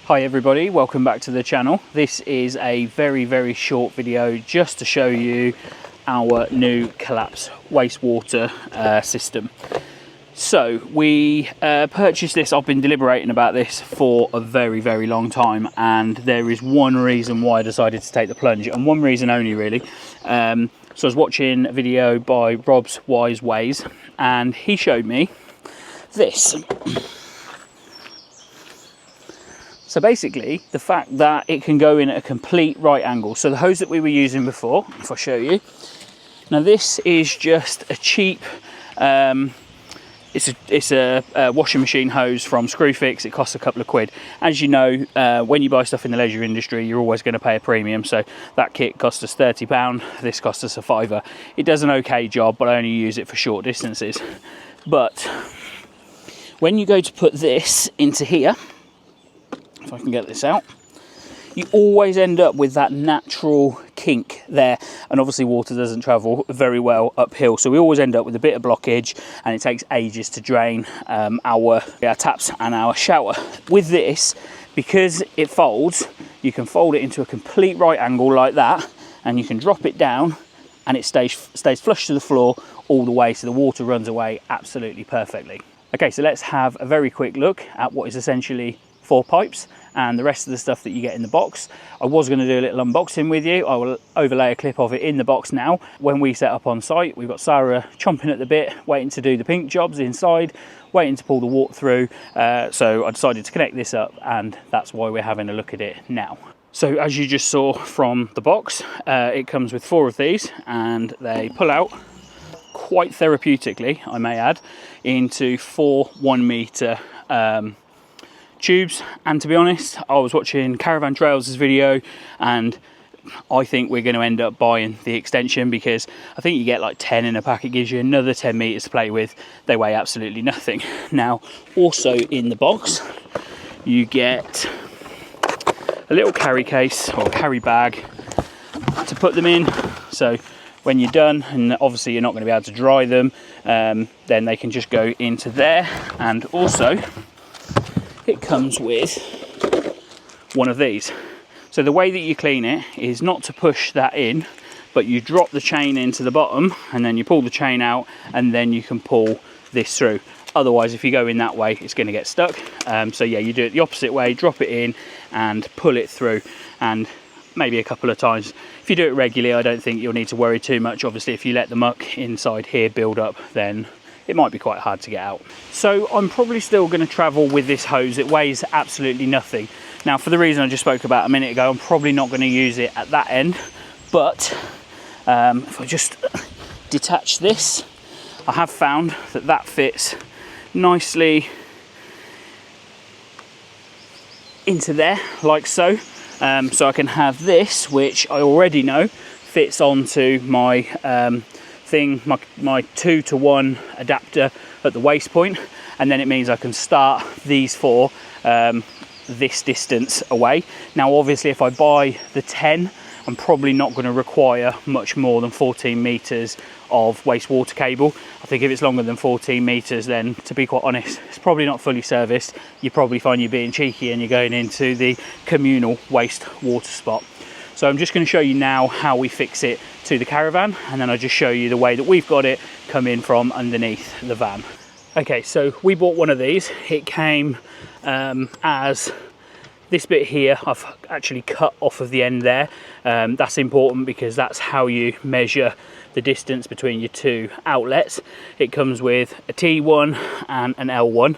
Hi everybody, welcome back to the channel. This is a very short video just to show you our new Colapz wastewater system. So we purchased this. I've been deliberating about this for a very long time, and there is one reason why I decided to take the plunge, and one reason only really. So I was watching a video by Rob's Wise Ways and he showed me this. So basically, the fact that it can go in at a complete right angle. So the hose that we were using before, if I show you, now this is just a cheap, it's a washing machine hose from Screwfix. It costs a couple of quid. As you know, when you buy stuff in the leisure industry, you're always going to pay a premium. So that kit cost us £30. This cost us a £5. It does an okay job, but I only use it for short distances. But when you go to put this into here, if I can get this out, you always end up with that natural kink there, and obviously water doesn't travel very well uphill, so we always end up with a bit of blockage, and it takes ages to drain our taps and our shower. With this, because it folds, you can fold it into a complete right angle like that, and you can drop it down and it stays flush to the floor all the way, so the water runs away absolutely perfectly. Okay, so let's have a very quick look at what is essentially 4 pipes and the rest of the stuff that you get in the box. I was going to do a little unboxing with you. I will overlay a clip of it in the box now. When we set up on site, we've got Sara chomping at the bit, waiting to do the pink jobs inside, waiting to pull the water through. So I decided to connect this up, and that's why we're having a look at it now. So as you just saw from the box, it comes with 4 of these, and they pull out quite therapeutically, I may add, into 4 1 meter tubes. And to be honest, I was watching Caravan Trails' video, and I think we're going to end up buying the extension, because I think you get like 10 in a pack. It gives you another 10 meters to play with. They weigh absolutely nothing. Now, also in the box, you get a little carry case or carry bag to put them in. So when you're done, and obviously you're not going to be able to dry them, then they can just go into there. And also it comes with one of these. So the way that you clean it is not to push that in, but you drop the chain into the bottom, and then you pull the chain out, and then you can pull this through. Otherwise, if you go in that way, it's going to get stuck. So yeah, you do it the opposite way, drop it in and pull it through, and maybe a couple of times. If you do it regularly, I don't think you'll need to worry too much. Obviously, if you let the muck inside here build up, then it might be quite hard to get out. So I'm probably still going to travel with this hose. It weighs absolutely nothing. Now, for the reason I just spoke about a minute ago, I'm probably not going to use it at that end. But if I just detach this, I have found that that fits nicely into there, like so. So I can have this, which I already know fits onto my my 2-to-1 adapter at the waste point, and then it means I can start these 4 this distance away. Now obviously, if I buy the 10, I'm probably not going to require much more than 14 meters of wastewater cable. I think if it's longer than 14 meters, then to be quite honest, it's probably not fully serviced. You probably find you're being cheeky and you're going into the communal wastewater spot. So I'm just going to show you now how we fix it to the caravan, and then I'll just show you the way that we've got it come in from underneath the van. Okay, so we bought one of these. It came as this bit here. I've actually cut off of the end there. That's important because that's how you measure the distance between your 2 outlets. It comes with a T1 and an L1.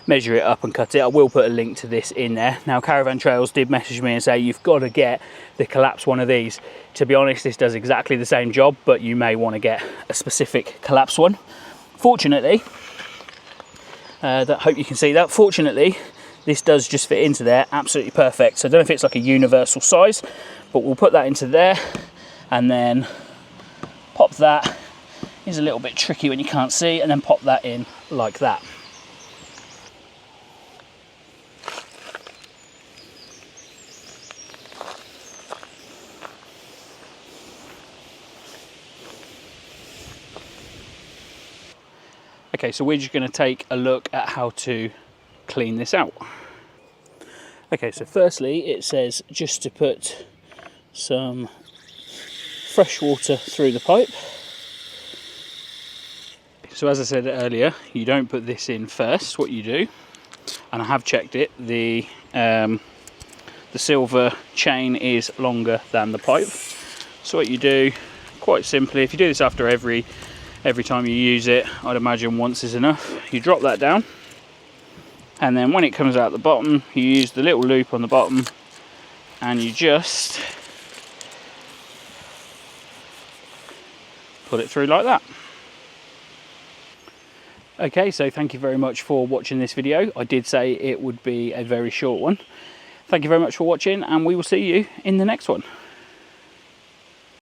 Measure it up and cut it. I will put a link to this in there. Now, Caravan Trails did message me and say you've got to get the Colapz one of these. To be honest, this does exactly the same job, but you may want to get a specific Colapz one. Fortunately, I hope you can see that. Fortunately, this does just fit into there absolutely perfect. So I don't know if it's like a universal size, but we'll put that into there, and then pop that. It's a little bit tricky when you can't see, and then pop that in like that. Okay, so we're just going to take a look at how to clean this out. Okay, so firstly it says just to put some fresh water through the pipe. So as I said earlier, you don't put this in first. What you do, and I have checked it, the silver chain is longer than the pipe. So what you do, quite simply, if you do this after every time you use it, I'd imagine once is enough. You drop that down, and then when it comes out the bottom, you use the little loop on the bottom and you just put it through like that. Okay, so thank you very much for watching this video. I did say it would be a very short one. Thank you very much for watching, and we will see you in the next one.